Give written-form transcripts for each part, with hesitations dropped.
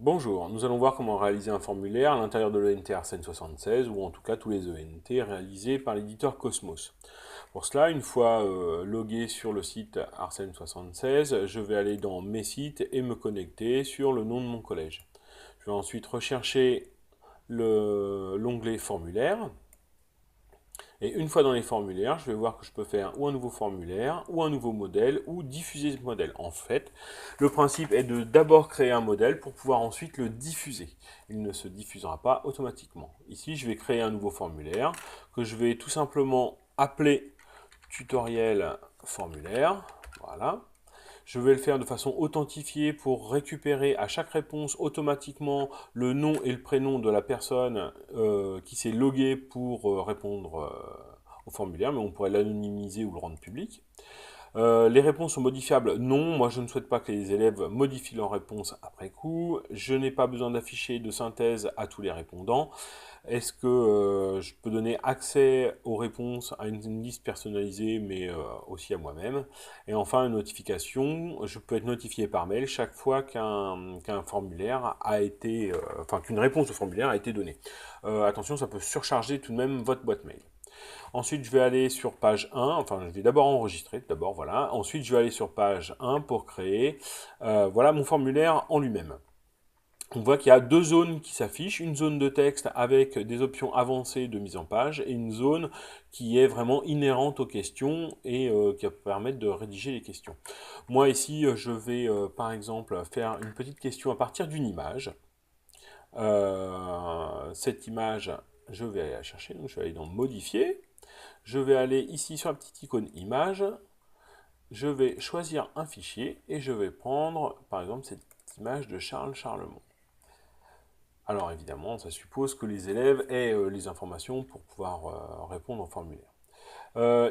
Bonjour, nous allons voir comment réaliser un formulaire à l'intérieur de l'ENT Arsène 76 ou en tout cas tous les ENT réalisés par l'éditeur Cosmos. Pour cela, une fois logué sur le site Arsène 76, je vais aller dans Mes sites et me connecter sur le nom de mon collège. Je vais ensuite rechercher l'onglet formulaire. Et une fois dans les formulaires, je vais voir que je peux faire ou un nouveau formulaire, ou un nouveau modèle, ou diffuser ce modèle. En fait, le principe est de d'abord créer un modèle pour pouvoir ensuite le diffuser. Il ne se diffusera pas automatiquement. Ici, je vais créer un nouveau formulaire que je vais tout simplement appeler tutoriel formulaire. Voilà. Je vais le faire de façon authentifiée pour récupérer à chaque réponse automatiquement le nom et le prénom de la personne qui s'est loguée pour répondre au formulaire, mais on pourrait l'anonymiser ou le rendre public. Les réponses sont modifiables? Non, moi je ne souhaite pas que les élèves modifient leurs réponses après coup. Je n'ai pas besoin d'afficher de synthèse à tous les répondants. Est-ce que je peux donner accès aux réponses à une liste personnalisée, mais aussi à moi-même? Et enfin, une notification, je peux être notifié par mail chaque fois qu'un formulaire a été, enfin qu'une réponse au formulaire a été donnée. Attention, ça peut surcharger tout de même votre boîte mail. Ensuite, je vais aller sur page 1, enfin je vais d'abord enregistrer, d'abord voilà. Ensuite, je vais aller sur page 1 pour créer voilà mon formulaire en lui-même. On voit qu'il y a deux zones qui s'affichent, une zone de texte avec des options avancées de mise en page et une zone qui est vraiment inhérente aux questions et qui va permettre de rédiger les questions. Moi ici, je vais par exemple faire une petite question à partir d'une image. Cette image, je vais aller la chercher, donc je vais aller dans modifier. Je vais aller ici sur la petite icône image. Je vais choisir un fichier et je vais prendre par exemple cette image de Charles Charlemont. Alors évidemment, ça suppose que les élèves aient les informations pour pouvoir répondre au formulaire.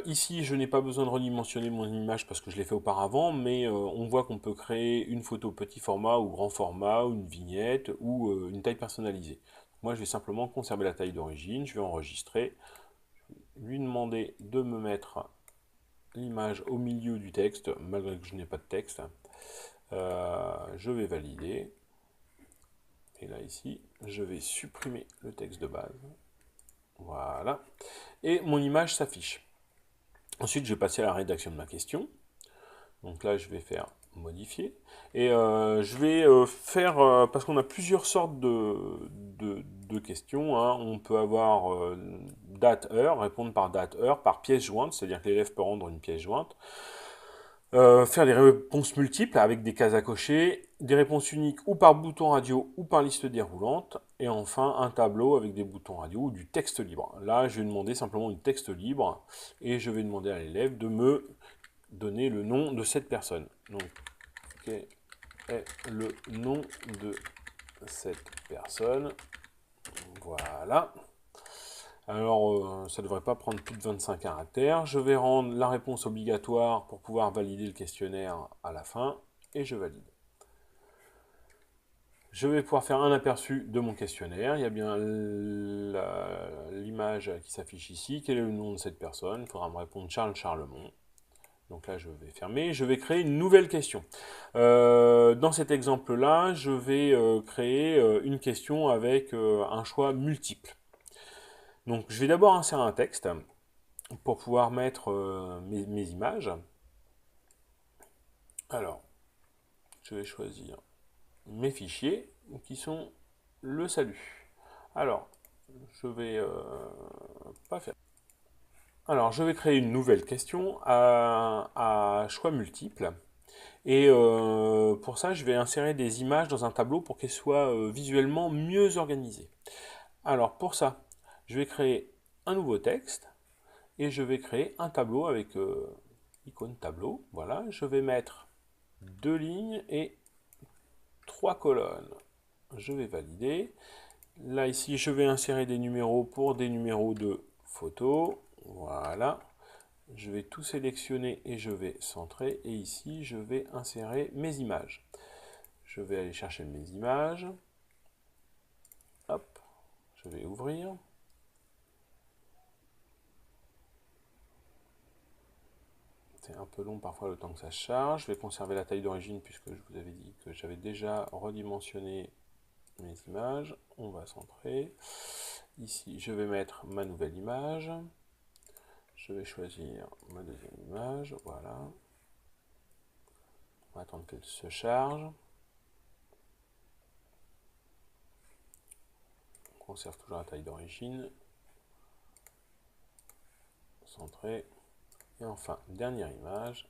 Ici, je n'ai pas besoin de redimensionner mon image parce que je l'ai fait auparavant, mais on voit qu'on peut créer une photo petit format ou grand format, ou une vignette, ou une taille personnalisée. Moi, je vais simplement conserver la taille d'origine, je vais enregistrer, lui demander de me mettre l'image au milieu du texte, malgré que je n'ai pas de texte. Je vais valider. Et là, ici, je vais supprimer le texte de base. Voilà. Et mon image s'affiche. Ensuite, je vais passer à la rédaction de ma question. Donc là, je vais faire modifier. Et je vais faire, parce qu'on a plusieurs sortes de questions. Hein. On peut avoir date-heure, répondre par date-heure, par pièce jointe, c'est-à-dire que l'élève peut rendre une pièce jointe. Faire des réponses multiples avec des cases à cocher, des réponses uniques ou par bouton radio ou par liste déroulante, et enfin un tableau avec des boutons radio ou du texte libre. Là, je vais demander simplement du texte libre et je vais demander à l'élève de me donner le nom de cette personne. Donc, quel est le nom de cette personne? Voilà. Alors, ça ne devrait pas prendre plus de 25 caractères. Je vais rendre la réponse obligatoire pour pouvoir valider le questionnaire à la fin, et je valide. Je vais pouvoir faire un aperçu de mon questionnaire. Il y a bien l'image qui s'affiche ici. Quel est le nom de cette personne? Il faudra me répondre Charles Charlemont. Donc là, je vais fermer. Je vais créer une nouvelle question. Dans cet exemple-là, je vais créer une question avec un choix multiple. Donc, je vais d'abord insérer un texte pour pouvoir mettre mes images. Alors, je vais choisir mes fichiers qui sont le salut. Alors, je vais pas faire. Alors, je vais créer une nouvelle question à choix multiples. Et pour ça, je vais insérer des images dans un tableau pour qu'elles soient visuellement mieux organisées. Alors, pour ça, je vais créer un nouveau texte et je vais créer un tableau avec icône tableau. Voilà, je vais mettre deux lignes et trois colonnes. Je vais valider. Là, ici, je vais insérer des numéros pour des numéros de photos. Voilà. Je vais tout sélectionner et je vais centrer. Et ici, je vais insérer mes images. Je vais aller chercher mes images. Hop, je vais ouvrir. C'est un peu long parfois le temps que ça charge. Je vais conserver la taille d'origine puisque je vous avais dit que j'avais déjà redimensionné mes images, on va centrer. Ici, je vais mettre ma nouvelle image. Je vais choisir ma deuxième image, voilà. On va attendre qu'elle se charge. On conserve toujours la taille d'origine. Centré. Et enfin, dernière image.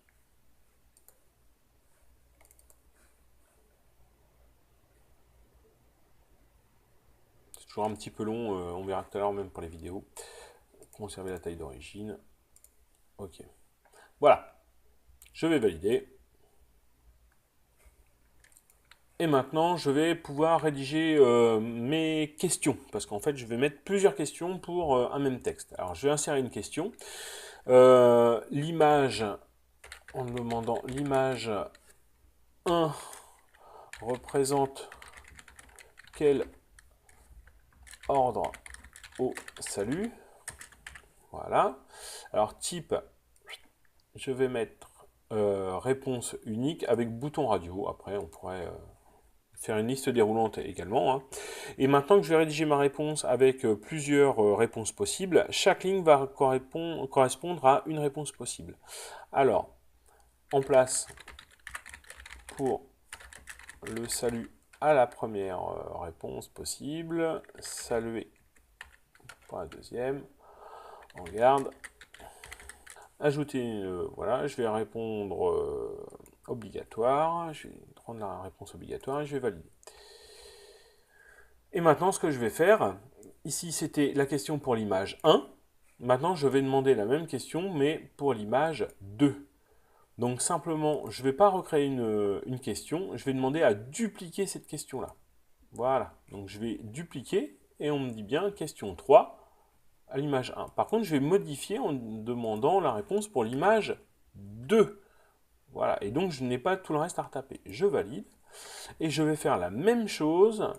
C'est toujours un petit peu long, on verra tout à l'heure même pour les vidéos. Conserver la taille d'origine. Ok. Voilà. Je vais valider. Et maintenant, je vais pouvoir rédiger mes questions, parce qu'en fait, je vais mettre plusieurs questions pour un même texte. Alors, je vais insérer une question. L'image, en demandant l'image 1 représente quel ordre au salut. Voilà. Alors, type, je vais mettre réponse unique avec bouton radio. Après, on pourrait faire une liste déroulante également. Hein. Et maintenant que je vais rédiger ma réponse avec plusieurs réponses possibles, chaque ligne va correspondre à une réponse possible. Alors, en place pour le salut à la première réponse possible, saluer pour la deuxième, on garde, ajouter, voilà, je vais répondre obligatoire, je vais prendre la réponse obligatoire et je vais valider. Et maintenant, ce que je vais faire, ici c'était la question pour l'image 1. Maintenant, je vais demander la même question, mais pour l'image 2. Donc simplement, je ne vais pas recréer une question, je vais demander à dupliquer cette question-là. Voilà, donc je vais dupliquer, et on me dit bien question 3 à l'image 1. Par contre, je vais modifier en demandant la réponse pour l'image 2. Voilà, et donc je n'ai pas tout le reste à retaper. Je valide, et je vais faire la même chose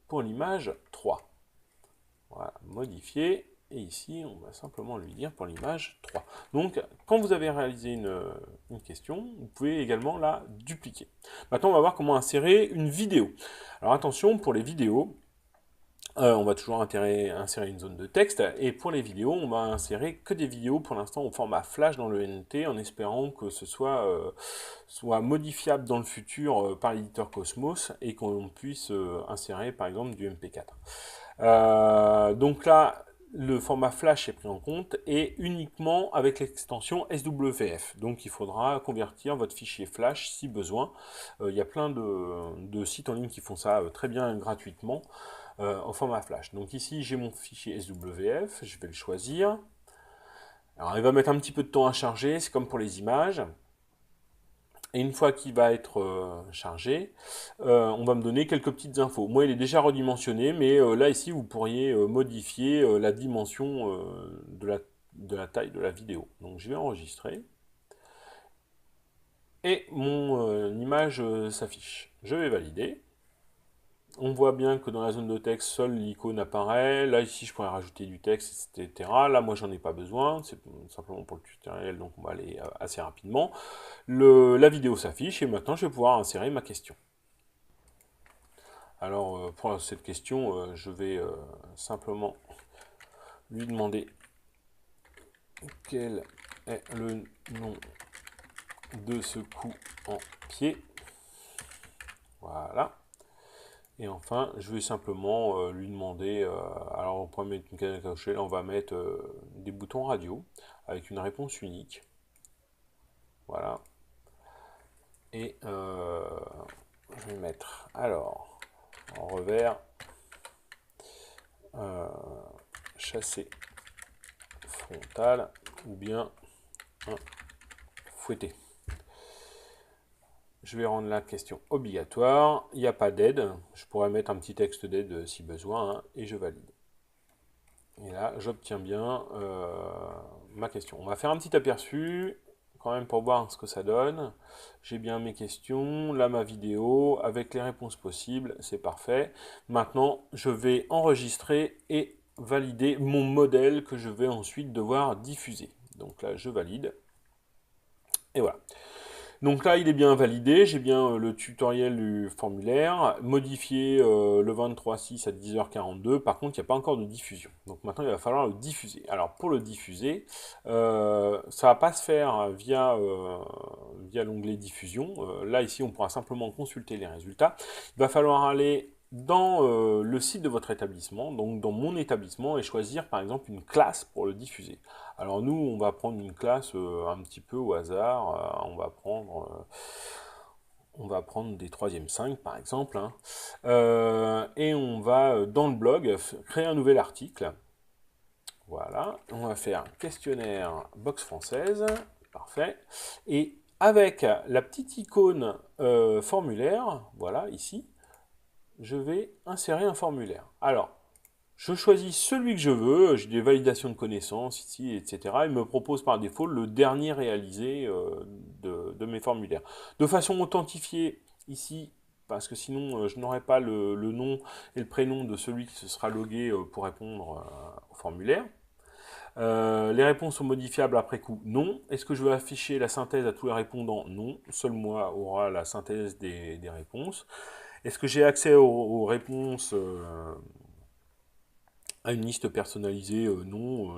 pour l'image 3. Voilà, modifier, et ici on va simplement lui dire pour l'image 3. Donc quand vous avez réalisé une question, vous pouvez également la dupliquer. Maintenant on va voir comment insérer une vidéo. Alors attention, pour les vidéos, on va toujours insérer une zone de texte, et pour les vidéos, on va insérer que des vidéos pour l'instant au format flash dans le NT, en espérant que ce soit modifiable dans le futur par l'éditeur Cosmos, et qu'on puisse insérer par exemple du MP4. Donc là, le format flash est pris en compte, et uniquement avec l'extension SWF. Donc il faudra convertir votre fichier flash si besoin. Il y a plein de sites en ligne qui font ça très bien gratuitement. En format flash. Donc ici j'ai mon fichier SWF, je vais le choisir. Alors il va mettre un petit peu de temps à charger, c'est comme pour les images. Et une fois qu'il va être chargé, on va me donner quelques petites infos. Moi il est déjà redimensionné, mais là ici vous pourriez modifier la dimension de la taille de la vidéo. Donc je vais enregistrer. Et mon image s'affiche. Je vais valider. On voit bien que dans la zone de texte, seule l'icône apparaît. Là, ici, je pourrais rajouter du texte, etc. Là, moi, j'en ai pas besoin. C'est simplement pour le tutoriel, donc on va aller assez rapidement. La vidéo s'affiche, et maintenant, je vais pouvoir insérer ma question. Alors, pour cette question, je vais simplement lui demander quel est le nom de ce coup en pied. Voilà. Et enfin, je vais simplement lui demander, alors on pourrait mettre une canne à cocher, là on va mettre des boutons radio avec une réponse unique. Voilà. Et je vais mettre, alors, en revers, chassé frontal ou bien un fouetté. Je vais rendre la question obligatoire. Il n'y a pas d'aide. Je pourrais mettre un petit texte d'aide si besoin, hein, et je valide. Et là, j'obtiens bien ma question. On va faire un petit aperçu, quand même, pour voir ce que ça donne. J'ai bien mes questions, là ma vidéo, avec les réponses possibles, c'est parfait. Maintenant, je vais enregistrer et valider mon modèle que je vais ensuite devoir diffuser. Donc là, je valide. Et voilà. Donc là, il est bien validé, j'ai bien le tutoriel du formulaire, modifié le 23/6 à 10h42, par contre, il n'y a pas encore de diffusion. Donc maintenant, il va falloir le diffuser. Alors pour le diffuser, ça va pas se faire via l'onglet diffusion. Là, ici, on pourra simplement consulter les résultats. Il va falloir aller dans le site de votre établissement, donc dans mon établissement, et choisir par exemple une classe pour le diffuser. Alors nous, on va prendre une classe un petit peu au hasard, on va prendre des 3e 5 par exemple, hein. Et on va dans le blog créer un nouvel article. Voilà, on va faire questionnaire box française, parfait, et avec la petite icône formulaire, voilà ici, je vais insérer un formulaire. Alors, je choisis celui que je veux, j'ai des validations de connaissances ici, etc. Il me propose par défaut le dernier réalisé de mes formulaires. De façon authentifiée ici, parce que sinon je n'aurai pas le nom et le prénom de celui qui se sera logué pour répondre au formulaire. Les réponses sont modifiables après coup? Non. Est-ce que je vais afficher la synthèse à tous les répondants? Non. Seul moi aura la synthèse des réponses. Est-ce que j'ai accès aux réponses à une liste personnalisée? Non.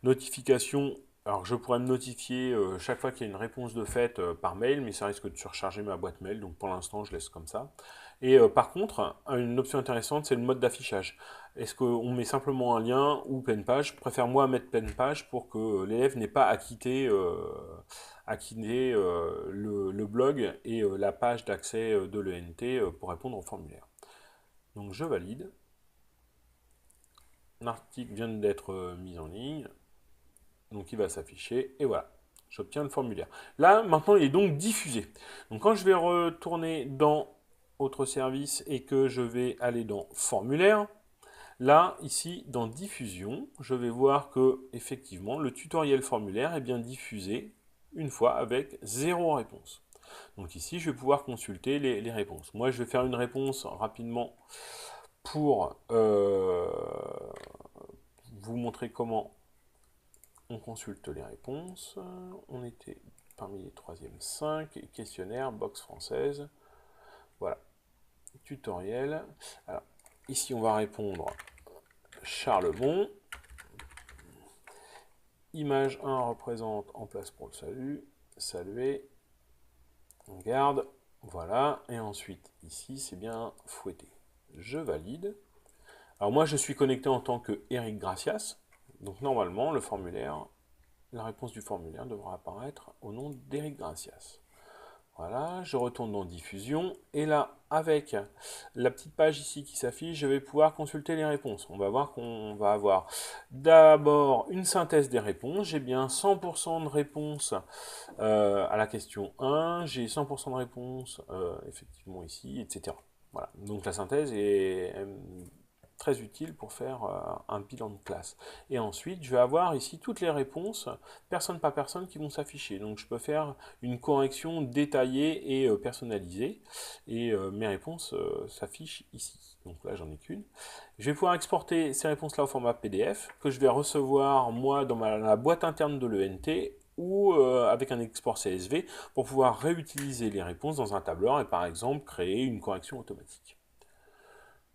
Notification, alors je pourrais me notifier chaque fois qu'il y a une réponse de fait par mail, mais ça risque de surcharger ma boîte mail, donc pour l'instant je laisse comme ça. Et par contre, une option intéressante, c'est le mode d'affichage. Est-ce qu'on met simplement un lien ou pleine page? Je préfère moi mettre pleine page pour que l'élève n'ait pas à quitter, le blog et la page d'accès de l'ENT pour répondre au formulaire. Donc je valide. L'article vient d'être mis en ligne. Donc il va s'afficher, et voilà, j'obtiens le formulaire. Là, maintenant, il est donc diffusé. Donc quand je vais retourner dans Autre service et que je vais aller dans Formulaire, là, ici, dans Diffusion, je vais voir que, effectivement, le tutoriel formulaire est bien diffusé une fois avec 0 réponse. Donc ici, je vais pouvoir consulter les réponses. Moi, je vais faire une réponse rapidement pour vous montrer comment on consulte les réponses. On était parmi les 3e 5, questionnaire, box française. Voilà, tutoriel. Alors, ici, on va répondre Charlebon. Image 1 représente en place pour le salut. Saluer. On garde. Voilà. Et ensuite, ici, c'est bien fouetté. Je valide. Alors moi, je suis connecté en tant que Eric Gracias. Donc normalement, le formulaire, la réponse du formulaire devra apparaître au nom d'Eric Gracias. Voilà, je retourne dans Diffusion, et là, avec la petite page ici qui s'affiche, je vais pouvoir consulter les réponses. On va voir qu'on va avoir d'abord une synthèse des réponses. J'ai bien 100% de réponses à la question 1, j'ai 100% de réponses effectivement ici, etc. Voilà, donc la synthèse est très utile pour faire un bilan de classe. Et ensuite, je vais avoir ici toutes les réponses, personne par personne, qui vont s'afficher. Donc je peux faire une correction détaillée et personnalisée. Et mes réponses s'affichent ici. Donc là, j'en ai qu'une. Je vais pouvoir exporter ces réponses-là au format PDF, que je vais recevoir, moi, dans la boîte interne de l'ENT, ou avec un export CSV, pour pouvoir réutiliser les réponses dans un tableur et par exemple créer une correction automatique.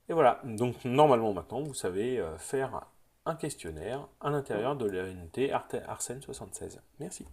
Et voilà, donc normalement maintenant vous savez faire un questionnaire à l'intérieur de l'ENT Arsène 76. Merci.